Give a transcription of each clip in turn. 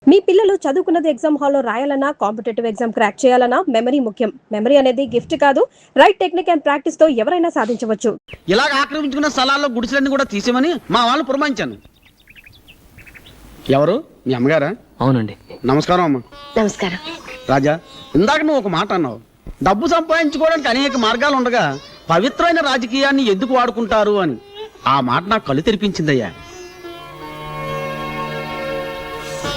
మీ పిల్లలు చదువుకున్నది ఎగ్జామ్ హాల్లో రాయాలన్నా కాంపిటేటివ్ ఎగ్జామ్ క్రాక్ చేయాలన్నా మెమరీ ముఖ్యం. మెమరీ అనేది గిఫ్ట్ కాదు, రైట్ టెక్నిక్ అండ్ ప్రాక్టీస్ తో ఎవరైనా సాధించవచ్చు. ఇలాగ ఆక్రమించుకున్న స్థలాల్లో గుడిసెలన్నీ కూడా తీసేమని మా వాళ్ళు పురమాయించాను. ఎవరు మీ అమ్మగారా? అవునండి. నమస్కారం అమ్మ. నమస్కారం. రాజా, ఇందాక నువ్వు ఒక మాట అన్నావు, డబ్బు సంపాదించుకోవడానికి అనేక మార్గాలు ఉండగా పవిత్రమైన రాజకీయాన్ని ఎందుకు వాడుకుంటారు అని. ఆ మాట నాకు కళ్ళు తెరిపించిందయ్యా.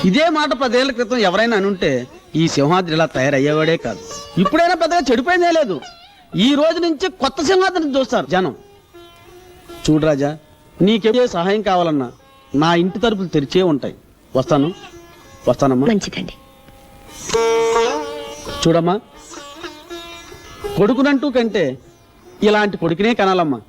ఇదే మాట 10 ఏళ్ల క్రితం ఎవరైనా అనుంటే ఈ సింహాద్రి ఇలా తయారయ్యేవాడే కాదు. ఇప్పుడైనా పెద్దగా చెడిపోయిందే లేదు. ఈ రోజు నుంచి కొత్త సింహాద్రిని చూస్తారు జనం. చూడు రాజా, నీకే సహాయం కావాలన్నా నా ఇంటి తలుపులు తెరిచే ఉంటాయి. వస్తానమ్మా. మంచిదండి. చూడమ్మా, కొడుకునంటూ కంటే ఇలాంటి కొడుకునే కనాలమ్మా.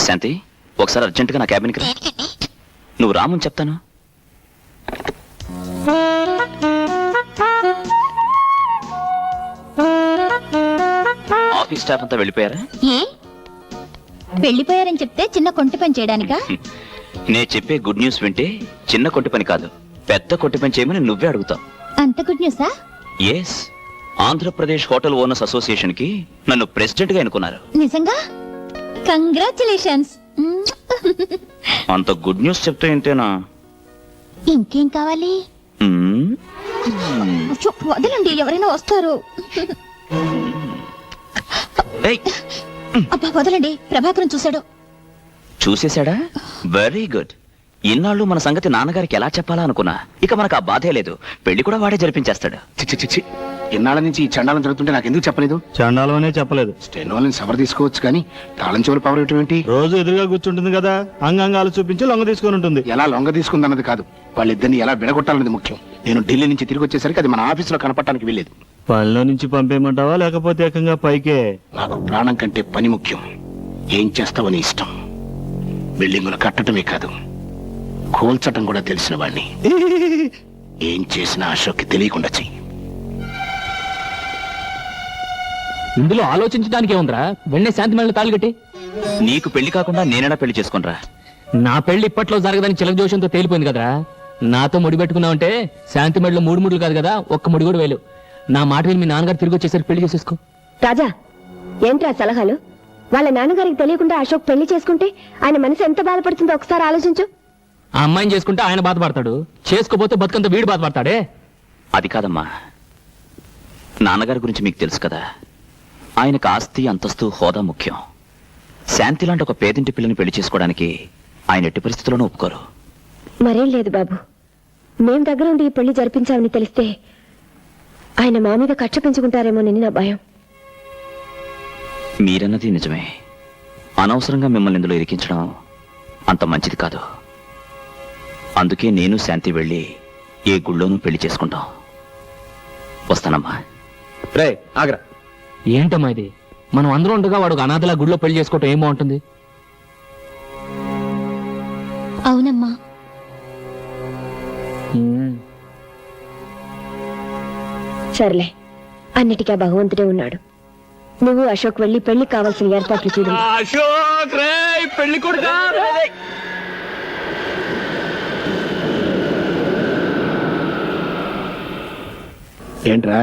శాంతి, ఒకసారి అర్జెంటుగా నా క్యాబిన్కి రా. నువ్వు రామని చెప్తాను. ఆఫీస్ స్టాఫ్ అంతా వెళ్ళిపోయారా? వెళ్ళిపోయారని చెప్తే చిన్న కొంటి పని చేయడానికా? నేను చెప్పే గుడ్ న్యూస్ వింటే చిన్న కొట్టి పని కాదు, పెద్ద కొట్టి పని చేయమని నువ్వే అడుగుతావు. అంత గుడ్ న్యూసా? Yes, Andhra Pradesh hotel owners association కి నన్ను ప్రెసిడెంట్ గా ఎన్నుకున్నారు. నిజంగా? కంగ్రాచులేషన్స్. అంత గుడ్ న్యూస్ చెప్తే ఏంటేనా? ఇంకేం కావాలి? వదలండి, ఎవరైనా వస్తారు. అబ్బా వదలండి, ప్రభాకరం చూసేశాడా? Very good. ఇన్నాళ్ళు మన సంగతి నాన్నగారికి ఎలా చెప్పాలా అనుకున్నా. ఇక మనకు ఆ బాధే లేదు. పెళ్లి కూడా వాడే జరిపించేస్తాడు. చిచ్చి, ఇన్నాళ్ళ నుంచి ఈ చండాలం జరుగుతుంటే నాకు ఎందుకు చెప్పలేదు? చండాలం అనే చెప్పలేదు. స్టెనోలని సవర్ తీసుకోవచ్చు కానీ తాళం చెవులు పవర్ ఏంటి? రోజు ఎదురుగా కూర్చుంటుంది కదా, అంగాంగాలు చూపించి లొంగ తీసుకొని ఉంటుంది. ఎలా లొంగ తీసుకుందన్నది కాదు, వాళ్ళిద్దరిని ఎలా విడగొట్టాలన్నది ముఖ్యం. నేను ఢిల్లీ నుంచి తిరిగి వచ్చేసరికి అది మన ఆఫీసులో కనపడటానికి వెళ్ళేది. పనిలో నుంచి పంపేయమంటావా లేకపోతే ఏకంగా పైకే? నాకు ప్రాణం కంటే పని ముఖ్యం. ఏం చేస్తావని ఇష్టం. బిల్డింగులు కట్టడమే కాదు, కోల్చటం కూడా తెలిసిన వాడిని. ఏం చేసినా అశోక్కి తెలియకుండా చెయ్యి. ఇందులో ఆలోచించడానికి ఏముందిరా? వెంటనే శాంతి మళ్ళీ తాళి కట్టి. నీకు పెళ్లి కాకుండా నేనైనా పెళ్లి చేసుకునిరా. నా పెళ్లి ఇప్పట్లో జరగదని చిలక జోషంతో తేలిపోయింది కదరా. నాతో ముడి పెట్టుకున్నావంటే శాంతి మెడలో 3 ముడులు కాదు కదా, ఒక్క ముడి కూడా వేలు. నా మాట విని మీ నాన్నగారు తిరిగి వచ్చేసరికి పెళ్లి చేసేసుకో. రాజా, ఏంట్రా సలహాలు? వాళ్ళ నాన్నగారికి తెలియకుండా అశోక్ పెళ్లి చేసుకుంటే ఆయన మనసు ఎంత బాధపడుతుందో ఒకసారి ఆలోచించు. ఆ అమ్మాయిని చేసుకుంటే ఆయన బాధపడతాడు, చేసుకోపోతే బతుకంత వీడు బాధపడతాడే. అది కాదమ్మా, నాన్నగారి గురించి మీకు తెలుసు కదా. ఆయనకు ఆస్తి, అంతస్తు, హోదా ముఖ్యం. శాంతి లాంటి ఒక పేదింటి పిల్లని పెళ్లి చేసుకోవడానికి ఆయన ఎట్టి పరిస్థితుల్లోనూ ఒప్పుకోరు. మరేం లేదు బాబు, మేం దగ్గర ఉండి ఈ పెళ్లి జరిపించామని తెలిస్తే ఆయన మా మీద కక్ష పెంచుకుంటారేమోనని నా భయం. మీరన్నది నిజమే. అనవసరంగా మిమ్మల్ని ఇందులో ఇరికించడం అంత మంచిది కాదు. అందుకే నేను శాంతి వెళ్ళి ఏ గుళ్ళోనూ పెళ్లి చేసుకుంటాం. వస్తానమ్మా. రే ఆగ్రా. ఏంటమ్మా ఇది? మనం అందరూ ఉండగా వాడు అనాథలా గుడిలో పెళ్లి చేసుకోవటం ఏం బాగుంటుంది? అవునమ్మా. సర్లే, అన్నిటికీ భగవంతుడే ఉన్నాడు. నువ్వు అశోక్ వెళ్ళి పెళ్లి కావాల్సిన ఏర్పాట్లు చూడు. అశోక్ రే పెళ్లి కొడుకా. ఏంట్రా,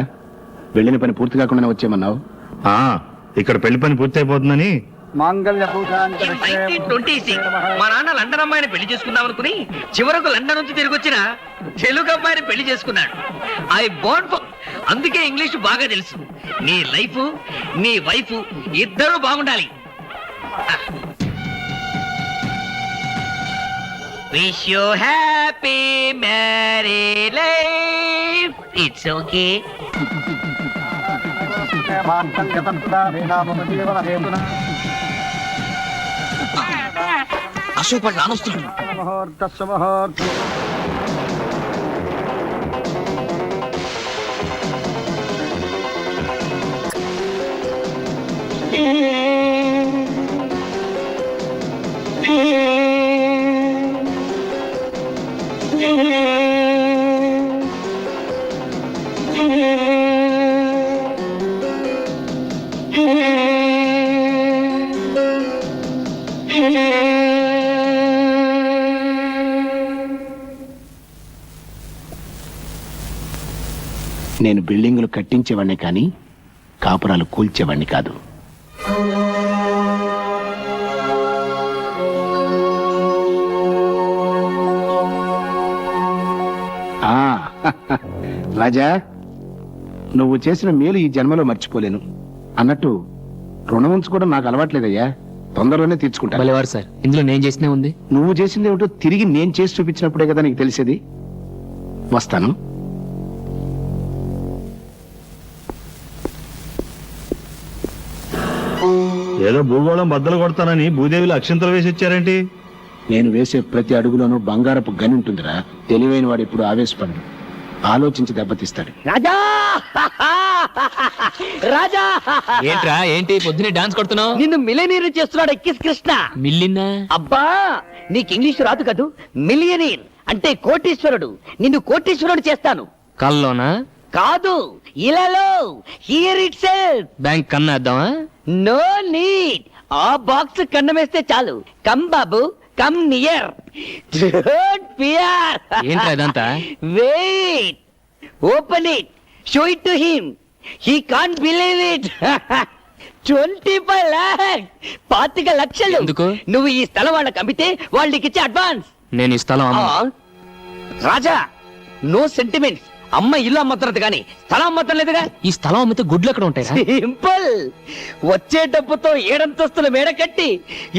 వెళ్ళిన పని పూర్తి కాకుండా వచ్చేయమన్నావు? ఇక్కడ పెళ్లి పని పూర్తి అయిపోతుందని. మా నాన్న లండన్ అమ్మాయిని పెళ్లి చేసుకుందాం అనుకుని చివరకు లండన్ నుంచి తిరిగి వచ్చిన తెలుగు అమ్మాయిని పెళ్లి చేసుకున్నాడు. ఐ బోర్న్ ఫర్, అందుకే ఇంగ్లీష్ బాగా తెలుసు. నీ లైఫ్, నీ వైఫ్ ఇద్దరూ బాగుండాలి. Wish you happy married life. It's okay. Ashok వాళ్ళు నానొస్తున్నాడు. నేను బిల్డింగులు కట్టించేవాడిని కానీ కాపురాలు కూల్చేవాడిని కాదు. ఆ, రాజా, నువ్వు చేసిన మేలు ఈ జన్మలో మర్చిపోలేను. అన్నట్టు రుణం ఉంచుకోవడం నాకు అలవాట్లేదయ్యా, తొందరలోనే తీర్చుకుంటా. భలేవారు సార్, ఇందులో నేను చేసినే ఉంది. నువ్వు చేసింది ఏమిటో తిరిగి నేను చేసి చూపించినప్పుడే కదా నీకు తెలిసేది. వస్తాను. ఏదో భూగోళం బద్దలు కొడతానని భూదేవిలో అక్షంతలు వేసి ఇచ్చారేంటి? నేను వేసే ప్రతి అడుగులోనూ బంగారపు గని ఉంటుందిరా. తెలివైన వాడు ఎప్పుడు ఆవేశపడు, ఆలోచించి దెబ్బతీస్తాడు. రాజా రాజా ఏంట్రా ఏంటి పొద్దునే డాన్స్ కొడుతున్నావు? నిన్ను మిలియనీర్ చేస్తున్నాడు ఎక్కిస్ కృష్ణ. మిల్లిన్నా? అబ్బా, నీకు ఇంగ్లీష్ రాదు కదూ. మిలియనీర్ అంటే కోటీశ్వరుడు. నిన్ను కోటీశ్వరుడు చేస్తాను. కల్లోనా? కాదు, ఇలాలో. Here itself. బ్యాంక్ కన్నా వేద్దామా? No need. ఆ బాక్స్ కన్నమేస్తే చాలు. కమ్ బాబు, కమ్ నియర్. Don't fear. ఏంట్రా ఇదంతా? Wait, open it, show it to him. He can't believe it. 25 lakhs, 25 లక్షలు. ఎందుకు? నువ్వు ఈ స్థలం వాళ్ళకి అమ్మితే వాళ్ళకి ఇచ్చే అడ్వాన్స్. నేను ఈ స్థలం అమ్మను. రాజా, నో సెంటిమెంట్స్. అమ్మ ఇల్లు అమ్మతున్నది కానీ స్థలం అమ్మతం లేదుగా. ఈ స్థలం అమ్మితే గుడ్లు ఎక్కడ ఉంటాయి? సింపుల్. వచ్చే డబ్బుతో 7 అంతస్తులు మేడ కట్టి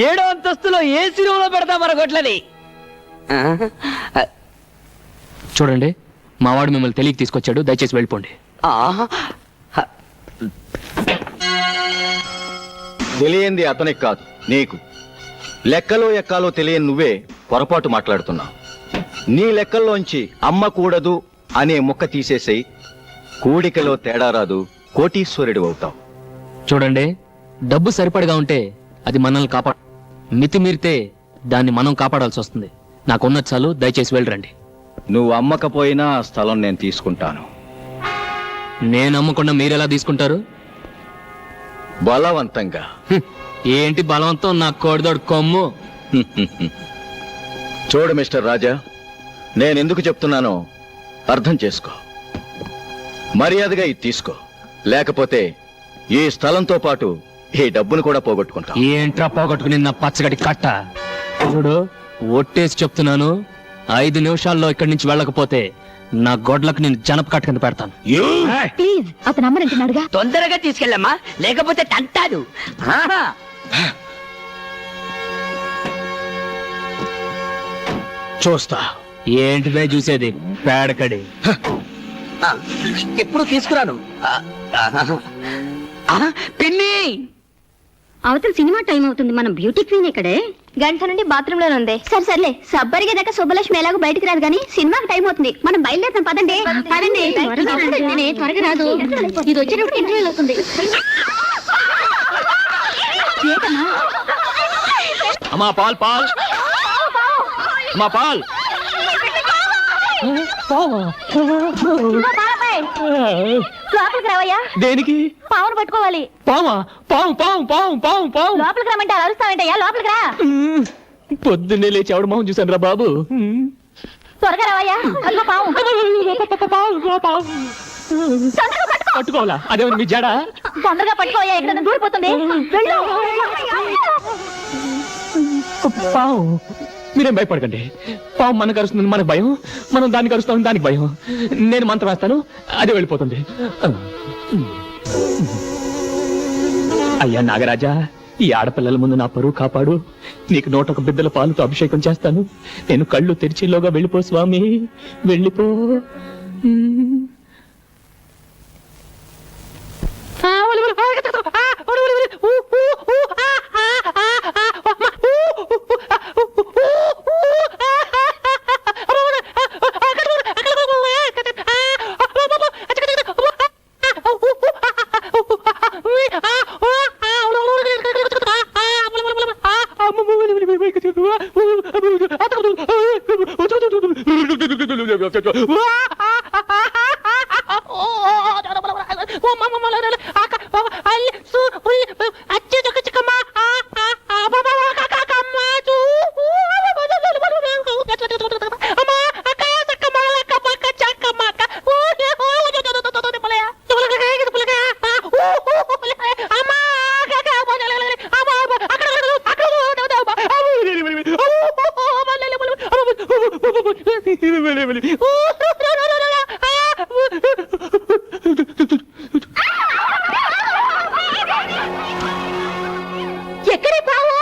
7వ అంతస్తులో ఏసీ రూమ్ లో పెడతా మన గొడ్లని. చూడండి, మా వాడు మిమ్మల్ని తెలియక తీసుకొచ్చాడు, దయచేసి వెళ్ళిపోండి. తెలియంది అతనికి కాదు, నీకు. లెక్కలో ఎక్కాలో తెలియని నువ్వే పొరపాటు మాట్లాడుతున్నావు. నీ లెక్కల్లోంచి అమ్మ కూడదు అనే ముక్క తీసేసేయి, కూడికలో తేడా రాదు, కోటీశ్వరుడు అవుతావు. చూడండి, డబ్బు సరిపడగా ఉంటే అది మనల్ని కాపాడు, మితిమీరితే దాన్ని మనం కాపాడాల్సి వస్తుంది. నాకున్న చాలు, దయచేసి వెళ్ళరండి. నువ్వు అమ్మకపోయినా ఆ స్థలం నేను తీసుకుంటాను. నేను అమ్మకుండా మీరెలా తీసుకుంటారు? బలవంతంగా. ఏంటి బలవంతం? నా కోడిదోడు కొమ్ము. చూడు మిస్టర్ రాజా, నేనెందుకు చెప్తున్నానో అర్థం చేసుకో. మర్యాదగా ఇది తీసుకో, లేకపోతే ఈ స్థలంతో పాటు ఈ డబ్బును కూడా పోగొట్టుకుంటా. ఏంట్రా పోగొట్టుకుని నా పచ్చగడి కట్ట? చూడు, ఒట్టేసి చెప్తున్నాను, 5 నిమిషాల్లో ఇక్కడి నుంచి వెళ్ళకపోతే నా గొడ్లకు నేను జనప కట్ట కింద పెడతాను. ప్లీజ్, అతను అమ్మనంటున్నాడుగా. తొందరగా తీసుకెళ్ళమ్మా, లేకపోతే తంటాడు. చూస్తా. ఏంటిదే చూసేది? పేడకడి. ఎప్పుడు తీసుకురాను. పిన్ని, అవతల సినిమా టైం అవుతుంది. మనం బ్యూటీ క్వీన్ ఇక్కడే. గంట నుండి బాత్రూమ్ లోనే ఉంది. సరే సర్లే, సబ్బరిగే దాకా శుభలక్ష్మి ఎలాగో బయటికి రాదు కానీ సినిమాకి టైం అవుతుంది. మనం బయలుదేరుతాం. పదండి పదండి. త్వరగా రాదు, ఇది వచ్చేటప్పుడు ఇంటర్వ్యూ అవుతుంది. అమ్మా పాల్, పాల్, అమ్మా పాల్. లోపలికి రావయ్యా. దేనికి? పావును పట్టుకోవాలి. పామా? పాము పాము పాము పాము పాము. లోపలికి రమ్మంటే అరుస్తావేంటయ్యా? లోపలికి రా. పొద్దున్నే లేచి ఎవడు మొహం చూశాను రా బాబు. త్వరగా రావయ్యా. అదిగో పావు. పట్టుకోవాలా? అదేమన్నా మీ జడ? తొందరగా పట్టుకోవయ్యా, ఎక్కడ దూరిపోతుంది. వెళ్ళు. పాము. మీరేం భయపడకండి. పాము మనకు కరుస్తుంది, మనకు భయం. మనం దాన్ని కరుస్తాం, దానికి భయం. నేను మంత్రం వేస్తాను, అదే వెళ్ళిపోతుంది. అయ్యా నాగరాజా, ఈ ఆడపిల్లల ముందు నా పరువు కాపాడు. నీకు 101 బిద్దల పాలుతో అభిషేకం చేస్తాను. నేను కళ్ళు తెరిచిలోగా వెళ్ళిపో స్వామి, వెళ్ళిపో. ఎక్కడే పావు?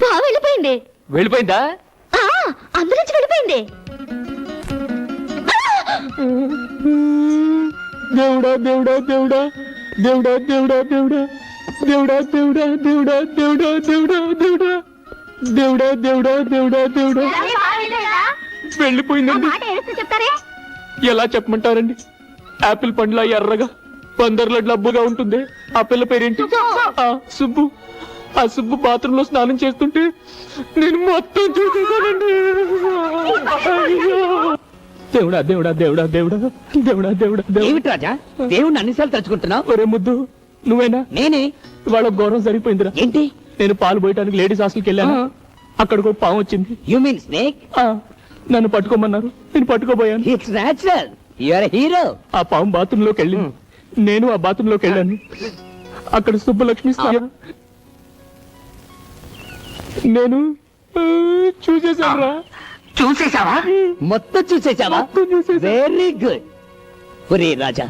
పావు వెళ్ళిపోయింది. వెళ్ళిపోయిందా? అందులోంచి వెళ్ళిపోయింది. దేవుడా దేవుడా దేవుడా దేవుడా దేవుడా దేవుడా దేవుడా దేవుడా దేవుడా దేవుడా దేవుడా దేవుడా దేవుడా దేవుడా దేవుడా దేవుడా వెళ్ళిపోయిందండి. చెప్తారే? ఎలా చెప్పమంటారండి? యాపిల్ పండ్లా ఎర్రగా 15 లడ్లబ్బుగా ఉంటుంది. ఆ పిల్ల పేరేంటి? ఆ, సుబ్బు. ఆ సుబ్బు బాత్రూమ్ లో స్నానం చేస్తుంటే నేను మొత్తం చూసేసానండి. దేవుడా దేవుడా దేవుడా దేవుడా దేవుడా దేవుడా దేవుడా. రాజా దేవుడిని అన్నిసార్లు తలుచుకుంటున్నావు? ఒరే ముద్దు, నువ్వేనా? నేనే. ఇవాళ ఘోరం సరిపోయిందిరా. ఏంటి? నేను పాలు పోయటానికి లేడీస్ హాస్టల్కి వెళ్ళాను. అక్కడికి ఒక పాము వచ్చింది. You mean snake? ఆ, నన్ను పట్టుకోమన్నారు. నేను పట్టుకోబోయాను. It's natural. You are hero. ఆ పాము బాత్రూమ్ లోకి వెళ్ళింది. నేను ఆ బాత్రూమ్ లోకి వెళ్ళాను. అక్కడ సుబ్బలక్ష్మి నేను చూసేశాను రా. చూసేశావా? మొత్తం చూసేశావా? Very good. ఒరే రాజా,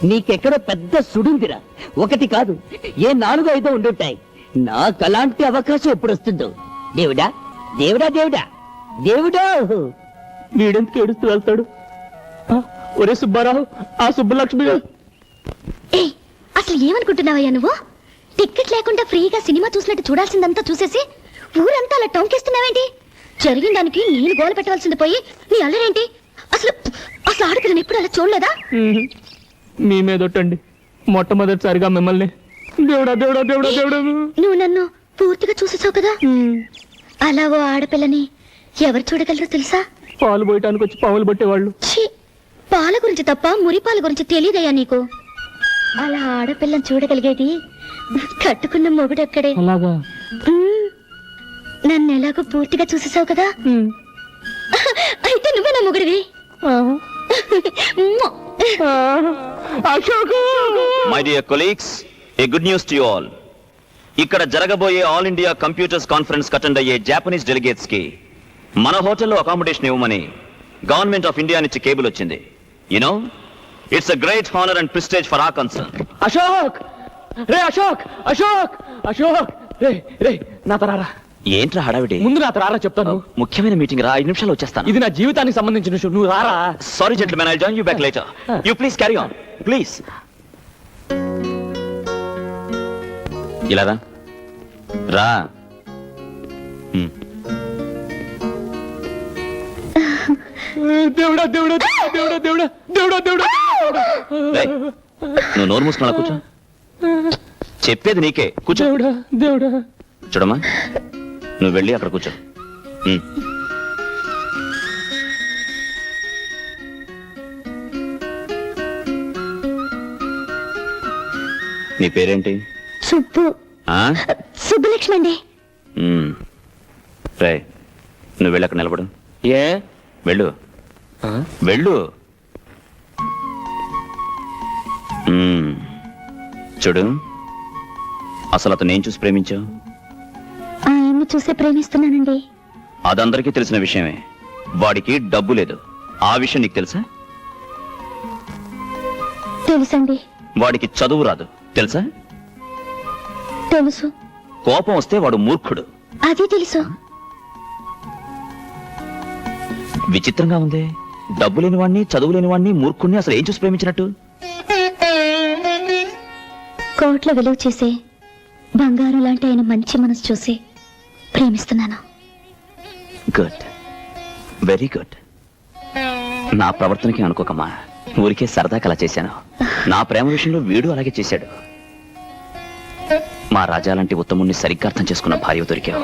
నీకెక్కడో పెద్ద సుడుందిరా. ఒకటి కాదు, ఏ 4, 5 ఉండుంటాయి. నాకు అలాంటి అవకాశం ఎప్పుడు వస్తుందో. దేవుడా దేవుడా దేవుడా దేవుడా. వీడెందుకు ఏడుస్తూ వెళ్తాడు? ఆ, ఒరే సుబ్బారావు, ఆ సుబ్బలక్ష్మి. ఏయ్, అసలు ఏమనుకుంటున్నావయ్యా నువ్వు? టికెట్ లేకుండా ఫ్రీగా సినిమా చూసినట్టు చూడాల్సిందంతా చూసేసి ఊరంతా అలా టౌన్కేస్తున్నావేంటి? జరిగిన దానికి నేను గోల పెట్టవలసింది పోయి నీ అల్లరేంటి? అసలు అసలు ఆడపిల్లని ఎప్పుడు అలా చూడలేదా? మీ మీదొట్టండి, మొట్టమొదటిసారిగా మిమ్మల్ని. దేవుడా దేవుడా దేవుడా దేవుడా. నువ్వు నన్ను పూర్తిగా చూసేసావు కదా. అలా ఓ ఆడపిల్లని ఎవరు చూడగలరో తెలుసా? పాలు పోయటానికి వచ్చి పావులు పట్టేవాళ్ళు. ఛీ, పాల గురించి తప్ప మురిపాల గురించి తెలియదయ్యా నీకు. అలా ఆడపిల్లని చూడగలిగేది కట్టుకున్న మొగుడెక్కడే. అలాగా? నన్ను ఎలాగో పూర్తిగా చూసేసావు కదా. అయితే నువ్వే నా మొగుడివి. My dear colleagues, a good news to you all. ఇక్కడ జరగబోయే all India computers conference attend అయ్యే జాపనీస్ డెలిగేట్స్ కి మన హోటల్లో అకామిడేషన్ ఇవ్వమని గవర్నమెంట్ ఆఫ్ ఇండియా నుంచి కేబుల్ వచ్చింది. You know, it's a great honour and prestige for our concern. Ashok రే, అశోక్ అశోక్ అశోక్ రే రే, నా తరారా. ఏంట్రా హడావిడి? ముందు నా తరారా చెప్తాను. ముఖ్యమైన మీటింగ్ రా, 5 నిమిషాలు వచ్చేస్తాను. ఇది నా జీవితానికి సంబంధించిన విషయం. నువ్వు రారా. Sorry gentlemen, I'll join you back later. You please carry on please. ఇలా రా రా. దేవుడా దేవుడా దేవుడా దేవుడా దేవుడా దేవుడా. రేయ్, నువ్వు నోరు మూసుకున్నా కూర్చో. చెప్పేది నీకే, కూర్చో. దేవుడా దేవుడా. చూడమ్మా, నువ్వు వెళ్ళి అక్కడ కూర్చో. నీ పేరేంటి? సుబ్బు. సుబ్బలక్ష్మి అండి. రే, నువ్వు వెళ్ళి అక్కడ నిలబడు. ఏ? వెళ్ళు వెళ్ళు. చూడు, అసలు అతను ఏం చూసి ప్రేమించావు? ఆయన్ని చూసే ప్రేమిస్తున్నానండి. అదందరికీ తెలిసిన విషయమే. వాడికి డబ్బు లేదు. ఆ విషయం నీకు తెలుసా? తెలుసండి. వాడికి చదువు రాదు, తెలుసా? తెలుసు. కోపం వస్తే వాడు మూర్ఖుడు. అది తెలుసు. విచిత్రంగా ఉంది. డబ్బు లేని వాడిని, చదువు లేని వాడిని, మూర్ఖుడిని అసలు ఏం చూసి ప్రేమించినట్టు? కోట్ల విలువ చేసే బంగారం లాంటి ఆయన మంచి మనసు చూసి ప్రేమిస్తున్నాను. Good, very good. నా ప్రవర్తనకి అనుకోకమ్మా, ఊరికే సరదాకి అలా చేశాను. నా ప్రేమ విషయంలో వీడు అలాగే చేశాడు. మా రాజా లాంటి ఉత్తముణ్ణి సరిగ్గా అర్థం చేసుకున్న భార్య దొరికావు.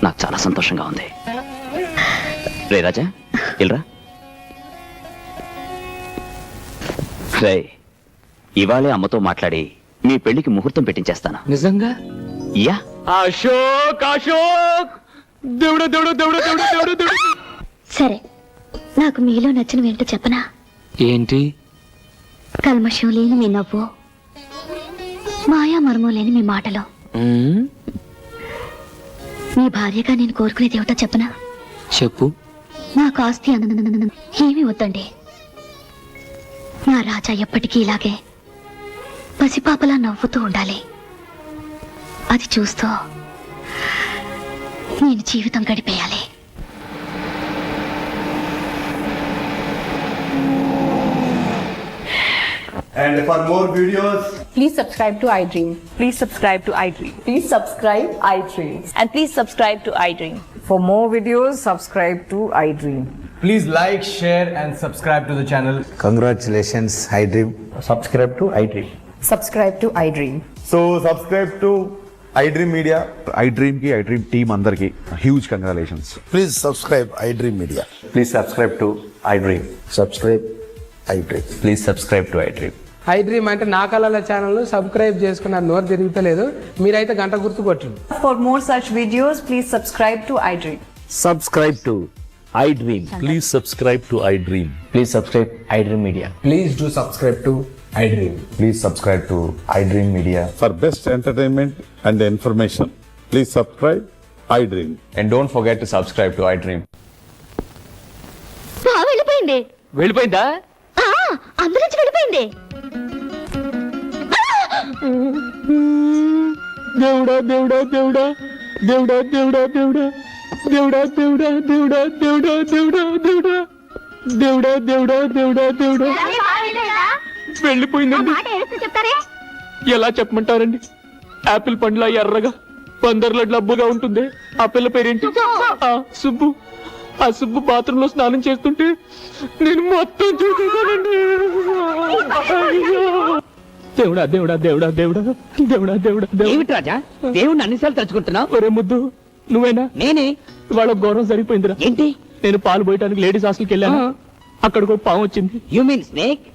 నాకు చాలా సంతోషంగా ఉంది. రే రాజా, ఇల్రా. రే, ఇవాళే అమ్మతో మాట్లాడి మీ పెళ్లికి ముహూర్తం పెట్టించేస్తాను. నిజంగా? యా. అశోక్ అశోక్, దేవుడా దేవుడా దేవుడా దేవుడా దేవుడా దేవుడా. సరే, నాకు మీలో నచ్చినవి ఏంటో చెప్పనా? ఏంటి? కల్మషం లేని మీ నవ్వు, మాయా మర్మం లేని మీ మాటలు, భార్యగా నేను కోరుకునేది ఏమిటో చెప్పనా? చెప్పు. నాకు ఆస్తి ఏమీ వద్దండి. నా రాజా ఎప్పటికీ ఇలాగే పసిపాపలా నవ్వుతూ ఉండాలి. అది చూస్తూ నేను జీవితం గడిపేయాలి. And for more videos, Please subscribe to iDream. Please subscribe to iDream. Please subscribe iDream. And please subscribe to iDream. For more videos, subscribe to iDream. please like, share, and subscribe to the channel. Congratulations, iDream. Subscribe to iDream. Subscribe to iDream. So subscribe to iDream Media. iDream ki iDream team अंदर की huge congratulations. Please subscribe iDream Media. Please subscribe to iDream. Subscribe iDream. Please subscribe to iDream. iDream అంటే నా కళల channel subscribe చేసుకున్నారు. నోరు తిరుగుతలేదు. మీరైతే గంట గుర్తు కొట్టండి. For more such videos, please subscribe to iDream. Subscribe to iDream. Please subscribe to iDream. Please subscribe iDream Media. Please do subscribe to iDream. Please subscribe to iDream Media. For best entertainment and information, please subscribe iDream. And don't forget to subscribe to iDream. వెళ్ళిపోయింది. వెళ్ళిపోయిందా? అందులోంచి వెళ్ళిపోయింది. దేవుడా దేవుడా దేవుడా దేవుడా దేవుడా దేవుడా దేవుడా దేవుడా దేవుడా దేవుడా దేవుడా దేవుడా దేవుడా దేవుడా దేవుడా దేవుడా వెళ్ళిపోయిందండి. చెప్తారే? ఎలా చెప్పమంటారండి? యాపిల్ పండ్ల ఎర్రగా 15 లడ్ల డబ్బుగా ఉంటుంది. ఆ పిల్ల పేరేంటి? సుబ్బు. ఆ సుబ్బు బాత్రూమ్ లో స్నానం చేస్తుంటే నేను మొత్తం చూసేసానండి. దేవుడా దేవుడా దేవుడా దేవుడా దేవుడా దేవుడా ఏమిటి రాజా దేవుణ్ణి అన్నిసార్లు తలుచుకుంటున్నావు? ఒరే ముద్దు, నువ్వేనా? నేనే. వాళ్ళ ఘోరం సరిపోయిందిరా. ఏంటి? నేను పాలు పోయటానికి లేడీస్ హాస్టల్కి వెళ్ళాను. అక్కడికి ఒక పాము వచ్చింది. You mean snake?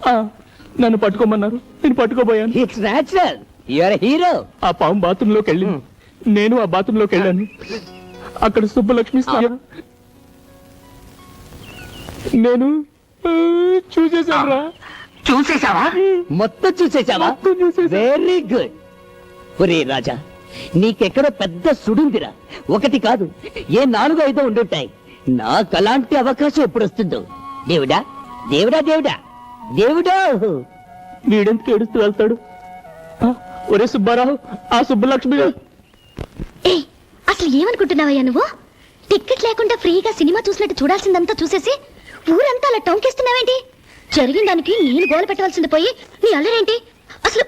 నన్ను పట్టుకోమన్నారు. నేను పట్టుకోబోయాను. It's natural. You are hero. ఆ పాము బాత్రూమ్ లోకి వెళ్ళింది. నేను ఆ బాత్రూమ్ లోకి వెళ్ళాను. అక్కడ సుబ్బలక్ష్మి నేను చూసేసాను. చూసేసావా? మొత్తం చూసేసావా? Very good. ఒరే రాజా, నీకెక్కడో పెద్ద సుడుందిరా. ఒకటి కాదు, ఏ 4-5 ఉండుంటాయి. నాకు అలాంటి అవకాశం ఎప్పుడు వస్తుందో. దేవుడా దేవుడా దేవుడా దేవుడా. వీడెందుకు ఏడుస్తూ వెళ్తాడు? ఒరే సుబ్బారావు, ఆ సుబ్బలక్ష్మి. అసలు ఏమనుకుంటున్నావయ్యా నువ్వు? టికెట్ లేకుండా ఫ్రీగా సినిమా చూసినట్టు చూడాల్సిందంతా చూసేసి ఊరంతా అలా టౌన్కేస్తున్నావేంటి? జరిగిన దానికి నేను గోల పెట్టవలసింది పోయి నీ అల్లరేంటి? అసలు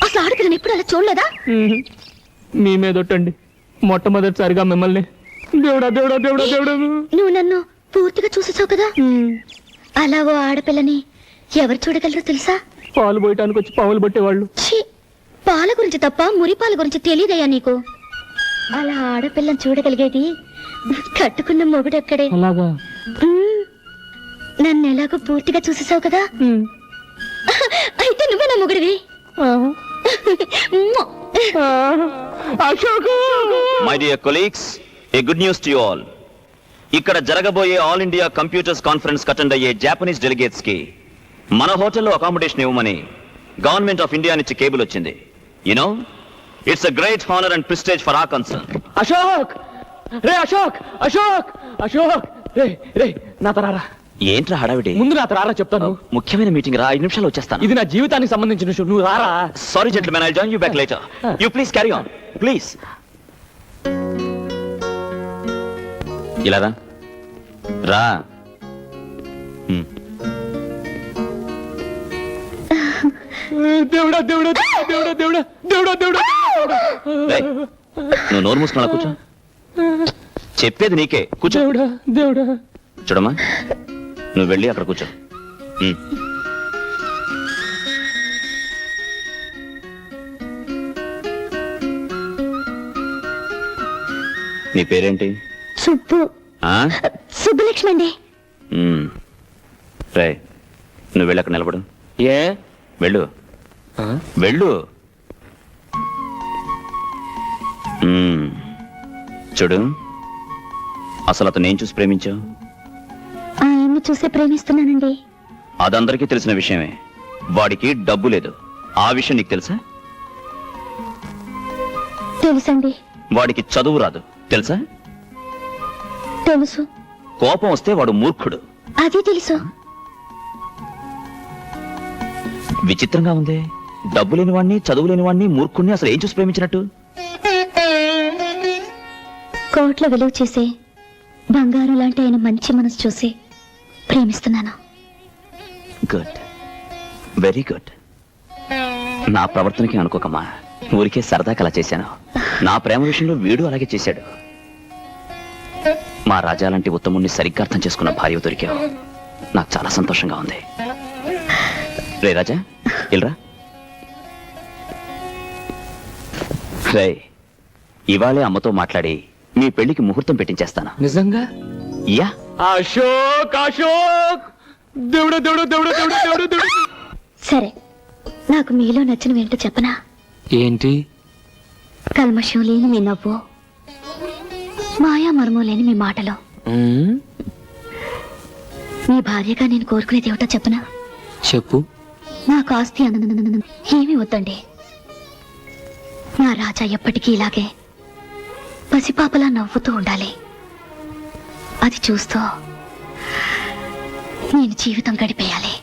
అసలు ఆడపిల్లని ఎప్పుడు అలా చూడలేదా? మీ మీదొట్టండి, మొట్టమొదటిసారిగా మిమ్మల్ని. దేవుడా దేవుడా దేవుడా దేవుడా. నువ్వు నన్ను పూర్తిగా చూసేసావు కదా. అలా ఓ ఆడపిల్లని ఎవరు చూడగలరో తెలుసా? పాలు పోయటానికి వచ్చి పాములు పట్టేవాళ్ళు. పాల గురించి తప్ప మురిపాల గురించి తెలియదయ్యా నీకు. అలా ఆడపిల్లని చూడగలిగేది కట్టుకున్న మొగుడెక్కడే. అలాగా? నన్ను ఎలాగో పూర్తిగా చూసేసావు కదా. అయితే నువ్వే నా మొగుడివి. My dear colleagues, a good news to you all. ఇక్కడ జరగబోయే all India computers conference attend అయ్యే జాపనీస్ డెలిగేట్స్ కి మన హోటల్లో అకామిడేషన్ ఇవ్వమని గవర్నమెంట్ ఆఫ్ ఇండియా నుంచి కేబుల్ వచ్చింది. You know, it's a great honour and prestige for our concern. Ashok రే, అశోక్ అశోక్ అశోక్ రే రే, నా తరారా. ఏంట్రా హడావిడి? ముందు నా తరారా చెప్తాను. ముఖ్యమైన మీటింగ్ రా, 5 నిమిషాలు వచ్చేస్తాను. ఇది నా జీవితానికి సంబంధించిన విషయం. నువ్వు రారా. Sorry gentlemen, I join you back later. You please carry on please. ఇలా రా రా. దేవుడా దేవుడా దేవుడా దేవుడా దేవుడా దేవుడా. నువ్వు నోరు మూసుకున్నా కూర్చో. చెప్పేది నీకే, కూర్చో. దేవుడా దేవుడా. చూడమ్మా, నువ్వు వెళ్ళి అక్కడ కూర్చో. నీ పేరేంటి? సుబ్బు. సుబ్బలక్ష్మి అండి. రే, నువ్వు వెళ్ళి అక్కడ నిలబడు. ఏ? వెళ్ళు వెళ్ళు. చూడు, అసలు అతను ఏం చూసి ప్రేమించావు? ఆయన్ని చూసే ప్రేమిస్తున్నానండి. అదందరికీ తెలిసిన విషయమే. వాడికి డబ్బు లేదు. ఆ విషయం నీకు తెలుసా? తెలుసండి. వాడికి చదువు రాదు తెలుసా? తెలుసు. కోపం వస్తే వాడు మూర్ఖుడు. అది తెలుసు. విచిత్రంగా ఉంది. డబ్బు లేని వాడిని, చదువు లేని వాడిని, మూర్ఖుడిని అసలు ఏం చూసి ప్రేమించినట్టు? కోట్ల విలువ చేసే బంగారం లాంటి ఆయన మంచి మనసు చూసి ప్రేమిస్తున్నాను. Good, very good. నా ప్రవర్తనకి అనుకోకమ్మా, ఊరికే సరదాకి అలా చేశాను. నా ప్రేమ విషయంలో వీడు అలాగే చేశాడు. మా రాజా లాంటి ఉత్తముణ్ణి సరిగ్గా అర్థం చేసుకున్న భార్య దొరికావు. నాకు చాలా సంతోషంగా ఉంది. రే రాజా, ఇల్రా. రే, ఇవాళే అమ్మతో మాట్లాడి మీ పెళ్లికి ముహూర్తం పెట్టించేస్తాను. నిజంగా? యా. అశోక్, అశోక్, దేవుడు దేవుడు దేవుడు దేవుడు దేవుడు దేవుడు. సరే, నాకు మీలో నచ్చినవేంటో చెప్పనా? ఏంటి? కల్మషం లేని మీ నవ్వు, మాయా మర్మం లేని మీ మాటలు. మీ భార్యగా నేను కోరుకునేది ఏమిటో చెప్పనా? చెప్పు. నాకు ఆస్తి ఏమీ వద్దండి. నా రాజా ఎప్పటికీ ఇలాగే పసిపాపలా నవ్వుతూ ఉండాలి. అది చూస్తూ నేను జీవితం గడిపేయాలి.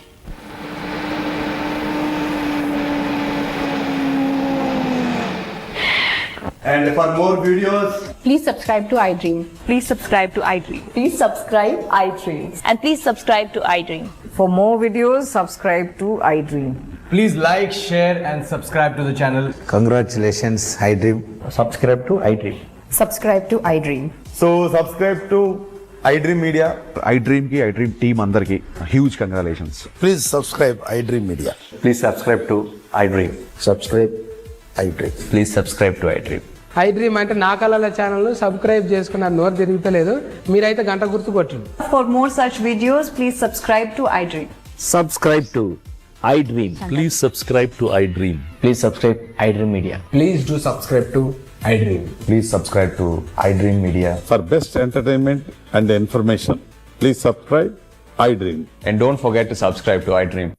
And for more videos, Please subscribe to iDream. Please subscribe to iDream. Please subscribe iDream. And please subscribe to iDream. For more videos, subscribe to iDream. Please like, share and subscribe to the channel. Congratulations iDream. Subscribe to iDream. Subscribe to iDream. So subscribe to iDream Media. iDream की iDream team अंदर की huge congratulations. Please subscribe iDream media. Please subscribe to iDream. Subscribe iDream. Please subscribe to iDream. iDream అంటే నా కళల channel subscribe చేసుకున్న నోరు తిరుగుతలేదు. మీరైతే గంట గుర్తు కొట్టండి. For more such videos, please subscribe to iDream. Subscribe to iDream. Please subscribe to iDream. Please subscribe iDream Media. Please do subscribe to iDream. Please subscribe to iDream Media. For best entertainment and information, please subscribe iDream. And don't forget to subscribe to iDream.